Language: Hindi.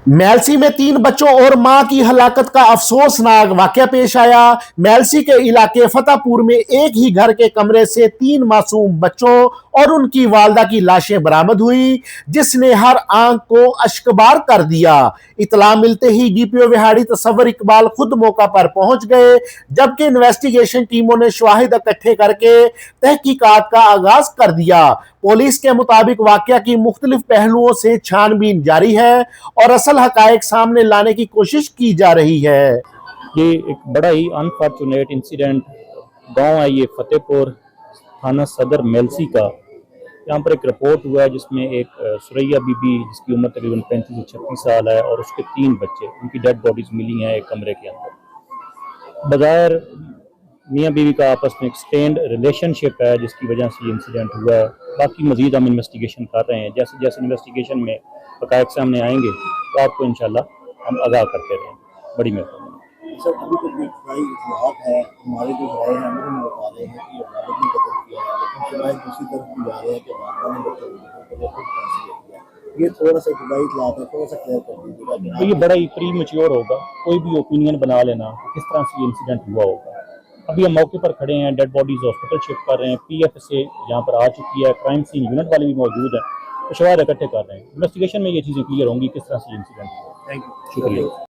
मेलसी में 3 बच्चों और मां की हलाकत का अफसोसनाक वाकया पेश आया। मेलसी के इलाके फतेहपुर में एक ही घर के कमरे से 3 मासूम बच्चों और उनकी वालदा की लाशें बरामद हुई, जिसने हर आंख को अश्कबार कर दिया। इतला मिलते ही डीपीओ विहाड़ी तसव्वुर इकबाल खुद मौका पर पहुंच गए, जबकि इन्वेस्टिगेशन टीमों ने शवाहिद इकट्ठे करके तहकीकात का आगाज कर दिया। पुलिस के मुताबिक वाकया की मुख्तलिफ पहलुओं से छानबीन जारी है और असल हकायक सामने लाने की कोशिश की जा रही है। ये एक बड़ा ही अनफॉर्चुनेट इंसिडेंट गांव है ये फतेहपुर थाना सदर मेलसी का। यहाँ पर एक रिपोर्ट हुआ है जिसमें एक सुरैया बीबी जिसकी उम्र तकरीबन 35 से 36 साल है और उसके 3 बच्चे, उनकी डेड बॉडीज मिली हैं एक कमरे के अंदर। बगैर मियाँ बीवी का आपस में एक स्टेन्ड रिलेशनशिप है जिसकी वजह से ये इंसिडेंट हुआ है। बाकी मजीद हम इन्वेस्टिगेशन कर रहे हैं, जैसे जैसे इन्वेस्टिगेशन में हकायक सामने आएंगे तो आपको इंशाल्लाह हम आगाह करते रहेंगे। बड़ी मेहरबानी। सर, अभी तो कई इतलात है, हमारे जो राय हैं वो बता रहे हैं कि वालिद ने कत्ल किया है, लेकिन सिवाय दूसरी तरफ भी जा रहे हैं कि वालिदा ने कत्ल किया। ये थोड़ा सा इब्तदाई इतलात है, थोड़ा सा क्लियर कर दीजिएगा। ये बड़ा ही प्री मैच्योर होगा कोई भी ओपिनियन बना लेना किस तरह से ये इंसिडेंट हुआ होगा। अभी हम मौके पर खड़े हैं, डेड बॉडीज हॉस्पिटल शिफ्ट कर रहे हैं, पीएफएसए यहाँ पर आ चुकी है, क्राइम सीन यूनिट वाले भी मौजूद हैं, तो शवाहिद इकट्ठे कर रहे हैं। इन्वेस्टिगेशन में ये चीज़ें क्लियर होंगी किस तरह से इंसिडेंट हुआ। थैंक यू, शुक्रिया।